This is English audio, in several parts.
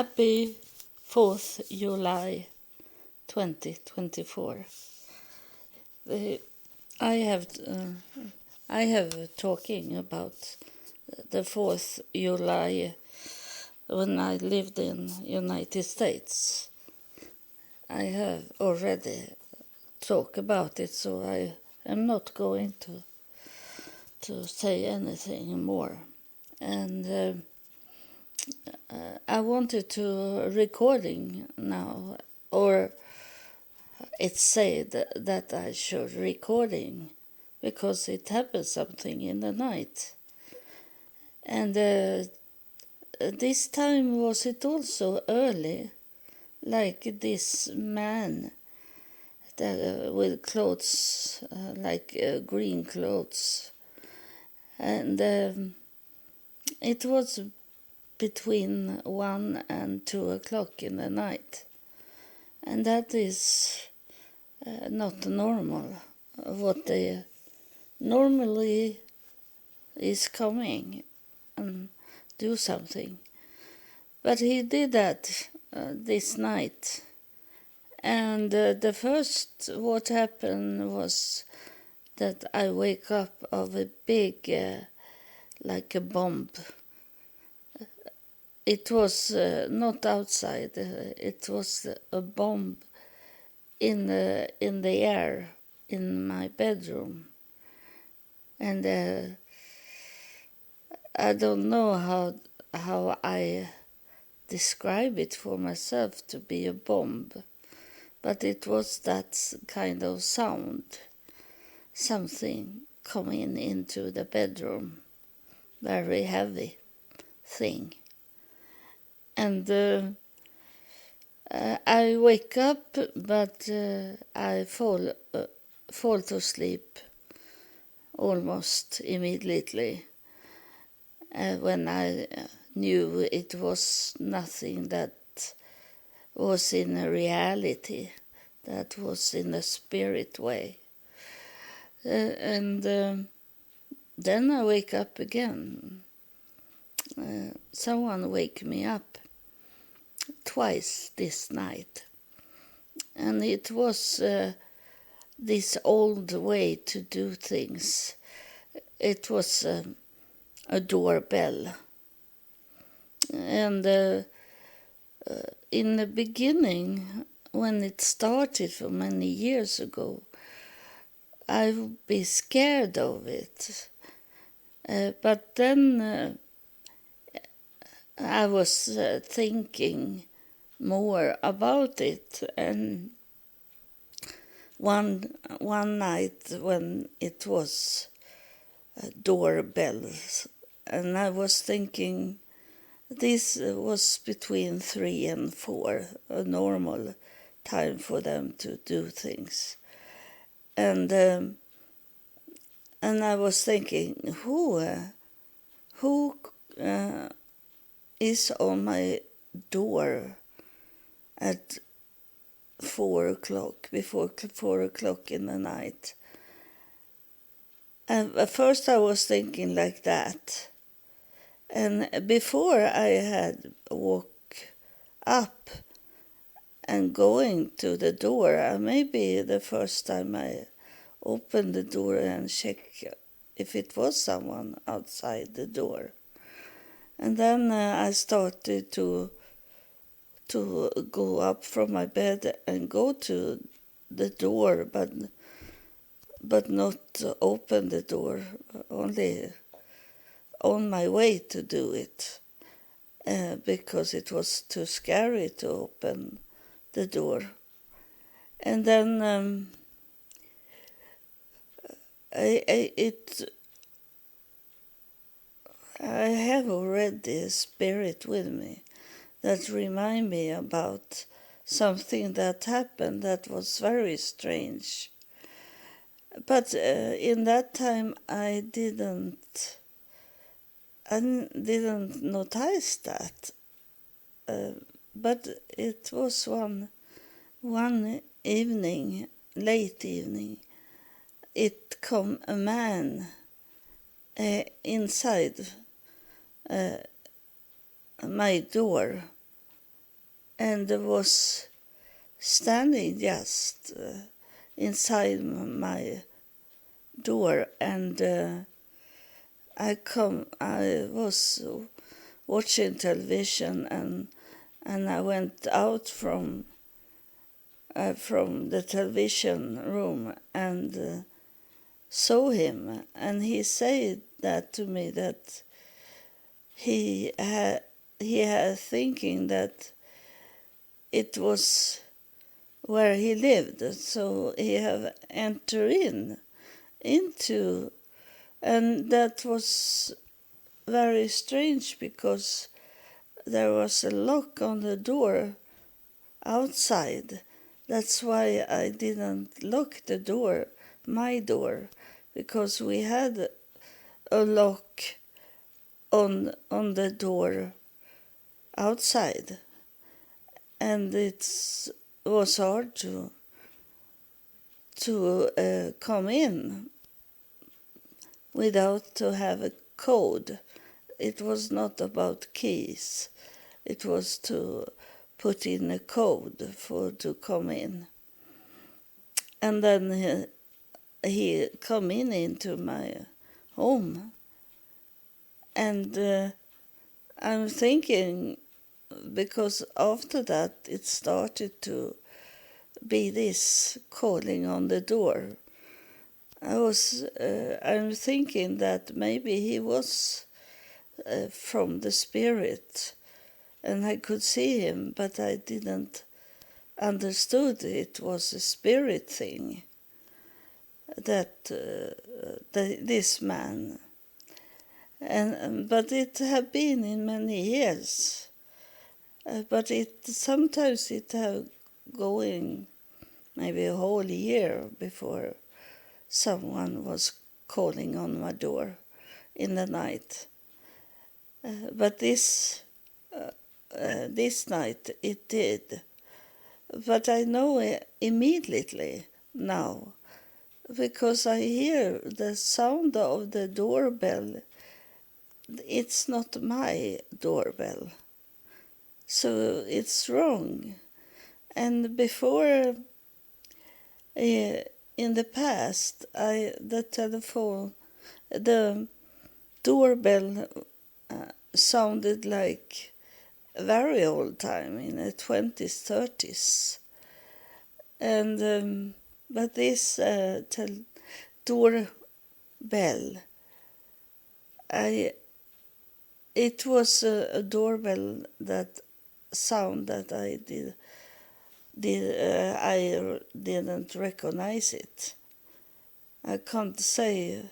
Happy 4th July 2024. I have talking about the 4th July when I lived in United States. I have already talked about it, so I am not going to say anything more. And I wanted to recording now, or it said that I should recording because it happened something in the night. And this time was it also early, like this man with clothes, like green clothes. And it was between 1 and 2 o'clock in the night. And that is not normal. What they normally is coming and do something. But he did that this night. And the first what happened was that I wake up of a big, like a bomb. It was not outside. It was a bomb in the air in my bedroom. And I don't know how I describe it for myself to be a bomb, but it was that kind of sound, something coming into the bedroom, very heavy thing. And I wake up, but I fall to sleep almost immediately when I knew it was nothing that was in a reality, that was in a spirit way. And then I wake up again. Someone wake me up twice this night. And it was this old way to do things. It was a doorbell. And in the beginning, when it started for many years ago, I would be scared of it. But then I was thinking more about it, and one night when it was doorbells, and I was thinking this was between 3 and 4, a normal time for them to do things. And I was thinking, who is on my door at 4 o'clock, before 4 o'clock in the night? And at first I was thinking like that. And before I had woke up and going to the door, maybe the first time I opened the door and checked if it was someone outside the door. And then I started to go up from my bed and go to the door, but not open the door, only on my way to do it, because it was too scary to open the door. And then I have already a spirit with me that remind me about something that happened that was very strange. But in that time I didn't notice that. But it was one evening, late evening, it come a man inside my door and was standing just inside my door, and I was watching television, and I went out from the television room and saw him, and he said that to me, that he had thinking that it was where he lived, so he have entered into, and that was very strange because there was a lock on the door outside. That's why I didn't lock the door, my door, because we had a lock on the door outside, and it was hard to come in without to have a code. It was not about keys. It was to put in a code to come in. And then he come into my home. And I'm thinking, because after that it started to be this calling on the door. I'm thinking that maybe he was from the spirit, and I could see him, but I didn't understood it was a spirit thing, that this man. But it have been in many years. But sometimes it have going maybe a whole year before someone was calling on my door in the night. But this night it did. But I know immediately now, because I hear the sound of the doorbell. It's not my doorbell, so it's wrong. And before, in the past, the doorbell sounded like a very old time, in the 20s, 30s. And but this doorbell, it was a doorbell that sound that I didn't recognize it. I can't say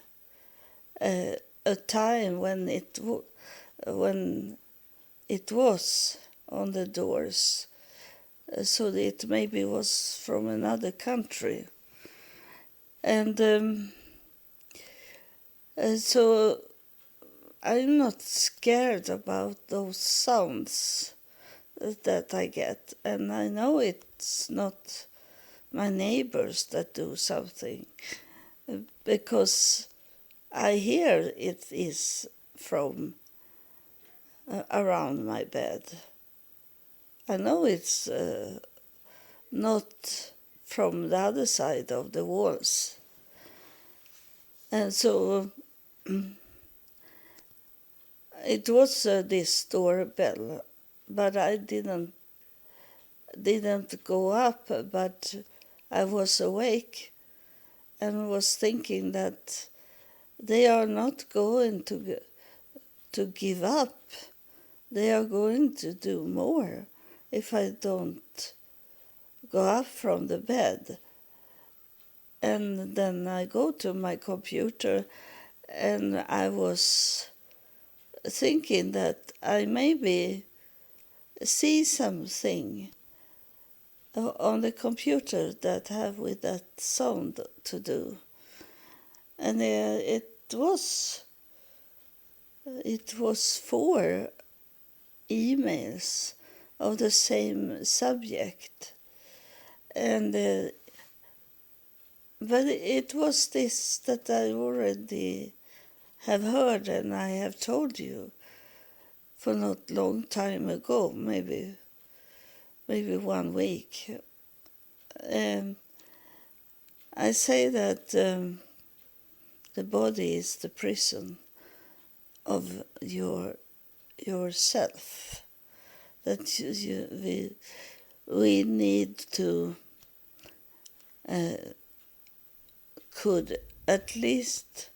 a time when it was on the doors, so it maybe was from another country, and so I'm not scared about those sounds that I get, and I know it's not my neighbors that do something, because I hear it is from around my bed. I know it's not from the other side of the walls. And so it was this doorbell, but I didn't go up, but I was awake and was thinking that they are not going to give up. They are going to do more if I don't go up from the bed. And then I go to my computer, and I was thinking that I maybe see something on the computer that have with that sound to do. And it was 4 emails of the same subject, and but it was this that I already have heard, and I have told you for not long time ago, maybe maybe 1 week. I say that the body is the prison of yourself. That we need to could at least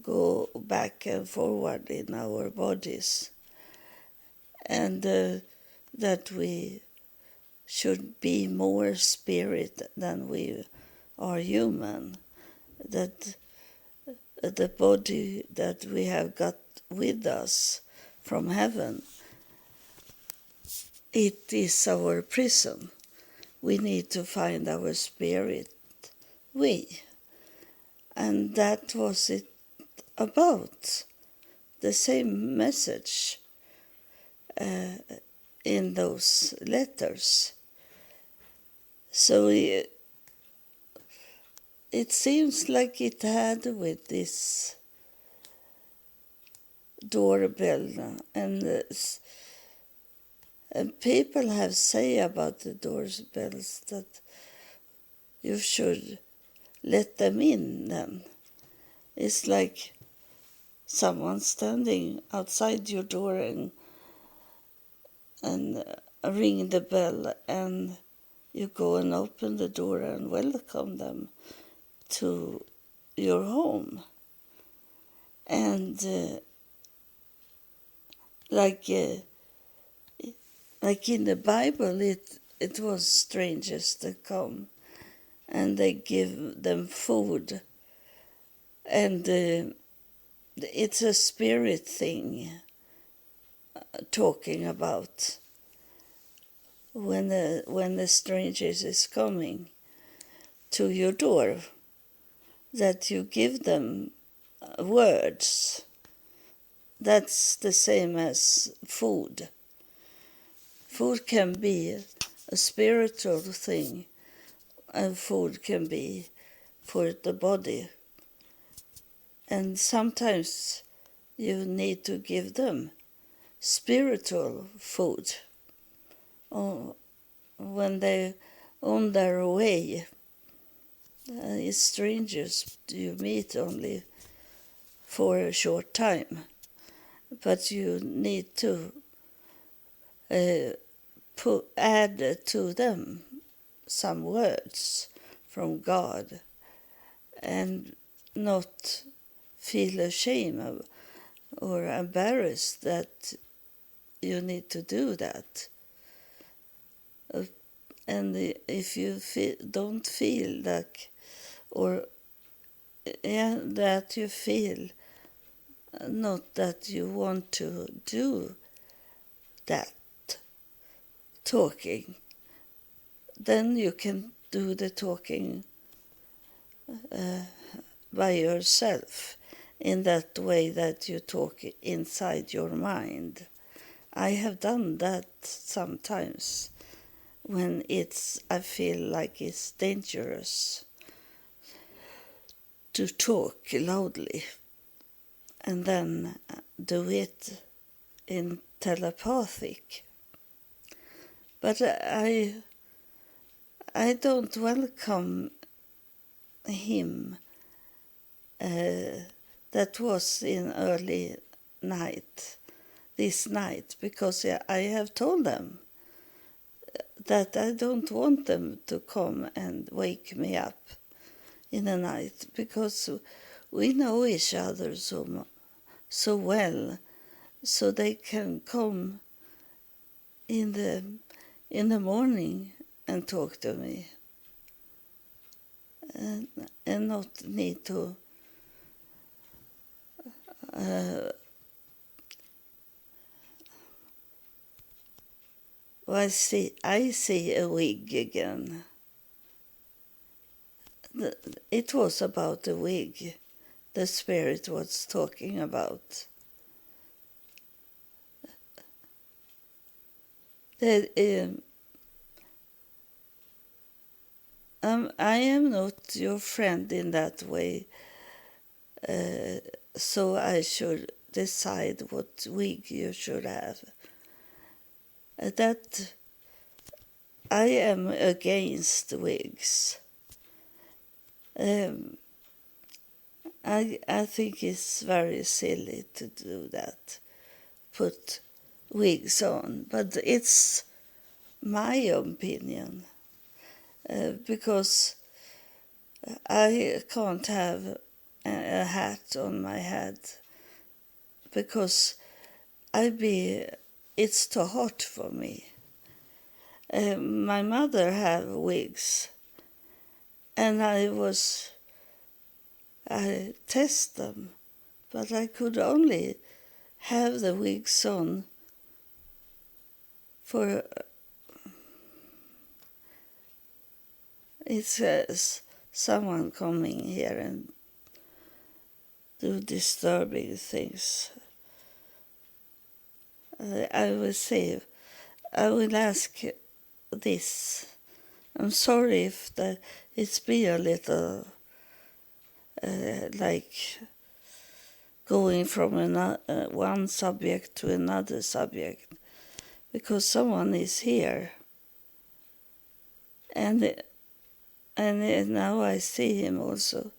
go back and forward in our bodies, and that we should be more spirit than we are human, that the body that we have got with us from heaven, it is our prison. We need to find our spirit and that was it about, the same message in those letters. So it seems like it had with this doorbell, and people have say about the doorbells that you should let them in then. It's like someone standing outside your door and ring the bell, and you go and open the door and welcome them to your home. And like in the Bible, it was strangers that come and they give them food, and it's a spirit thing talking about when the strangers is coming to your door, that you give them words. That's the same as food. Food can be a spiritual thing, and food can be for the body. And sometimes you need to give them spiritual food when they're on their way. It's strangers you meet only for a short time, but you need to add to them some words from God, and not feel ashamed or embarrassed that you need to do that. And if you don't feel like, or that you feel not that you want to do that talking, then you can do the talking by yourself, in that way that you talk inside your mind. I have done that sometimes when I feel like it's dangerous to talk loudly, and then do it in telepathic. But I don't welcome him. That was in early night, this night, because I have told them that I don't want them to come and wake me up in the night, because we know each other so well, so they can come in the morning and talk to me, and not need to I see a wig again. It was about a wig the spirit was talking about. That I am not your friend in that way, so I should decide what wig you should have. That I am against wigs. I think it's very silly to do that, put wigs on, but it's my opinion, because I can't have a hat on my head because it's too hot for me. My mother have wigs, and I test them, but I could only have the wigs on for, it says, someone coming here and do disturbing things. I will ask this. I'm sorry if it's been a little like going from one subject to another subject, because someone is here, and now I see him also.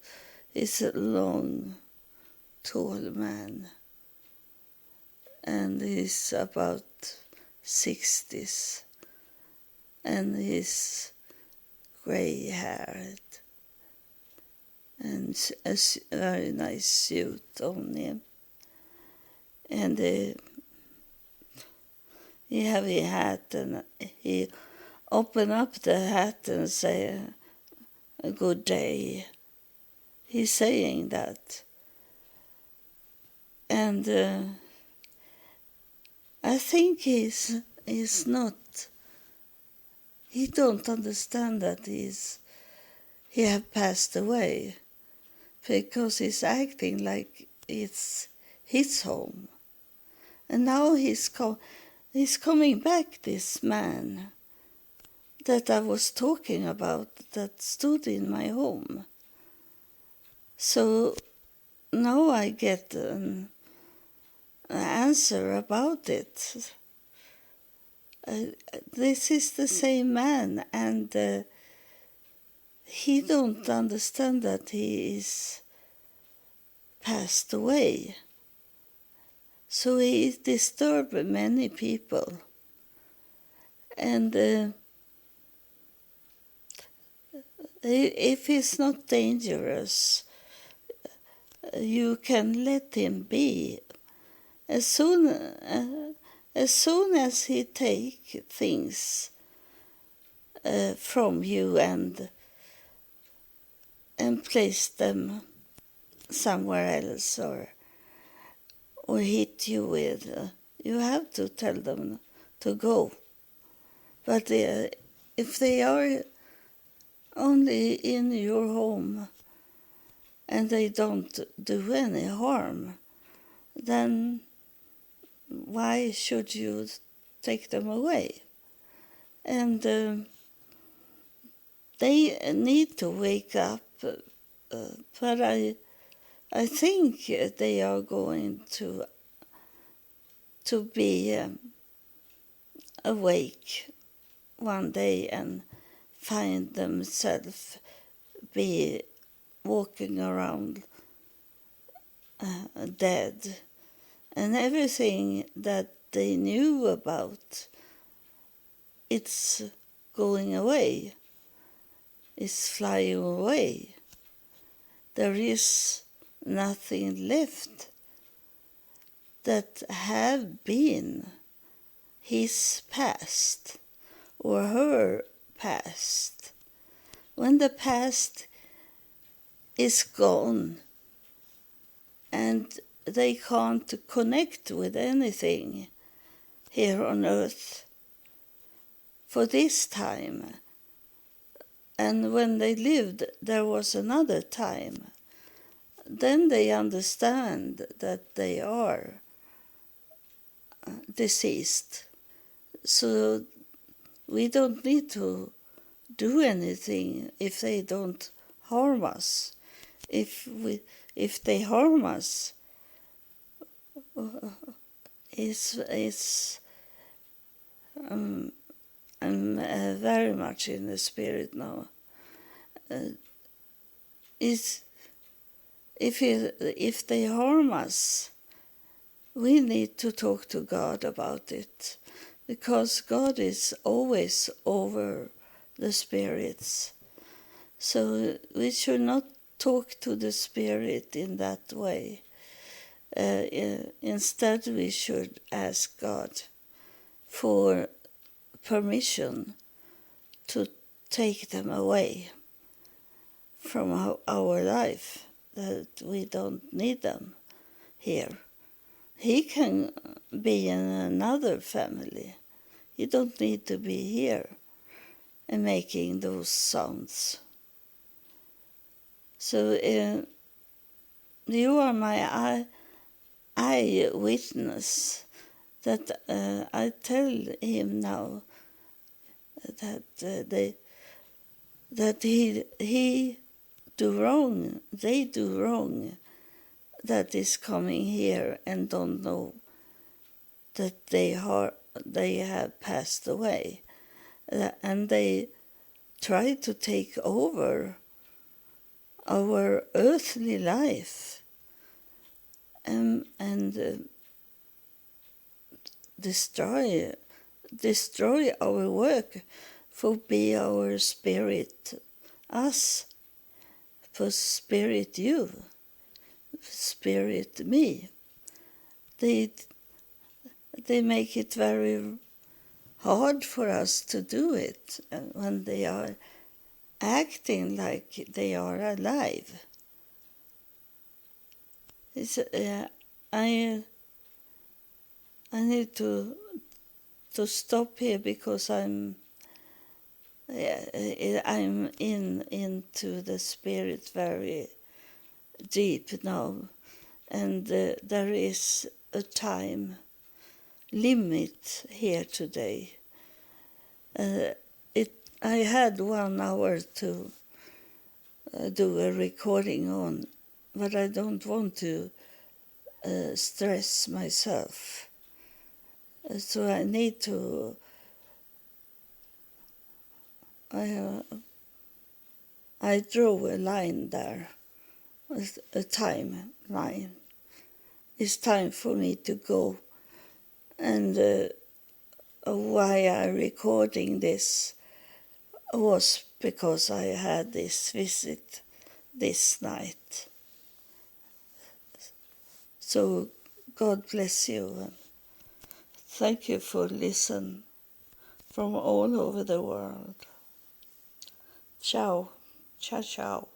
He's a long, tall man, and he's about 60s, and he's grey-haired, and a very nice suit on him, and he have a hat, and he open up the hat and say, "A good day." He's saying that, and I think he's not. He don't understand that he have passed away, because he's acting like it's his home. And now he's coming back, this man that I was talking about, that stood in my home. So now I get an answer about it. This is the same man, and he don't understand that he is passed away. So he disturbed many people. And if he's not dangerous, you can let him be. As soon as he take things from you and place them somewhere else, or hit you with, you have to tell them to go. But if they are only in your home and they don't do any harm, then why should you take them away? And they need to wake up, but I think they are going to be awake one day and find themselves be walking around dead, and everything that they knew about, it's going away, it's flying away. There is nothing left that have been his past or her past. When the past is gone and they can't connect with anything here on earth for this time, and when they lived there was another time, then they understand that they are deceased. So we don't need to do anything if they don't harm us. If they harm us, I'm very much in the spirit now. Is if they harm us, we need to talk to God about it, because God is always over the spirits. So we should not talk to the spirit in that way. Instead, we should ask God for permission to take them away from our life, that we don't need them here. He can be in another family. He don't need to be here and making those sounds. So you are my eyewitness that I tell him now that he do wrong, they do wrong, that is coming here and don't know that they have passed away, and they try to take over our earthly life and destroy our work, for be our spirit us, for spirit you, spirit me. They make it very hard for us to do it when they are acting like they are alive. I need to stop here, because I'm into the spirit very deep now, and there is a time limit here today. I had 1 hour to do a recording on, but I don't want to stress myself. So I need to. I drew a line there, a time line. It's time for me to go, and why I'm recording this was because I had this visit this night. So God bless you. Thank you for listening from all over the world. Ciao. Ciao, ciao.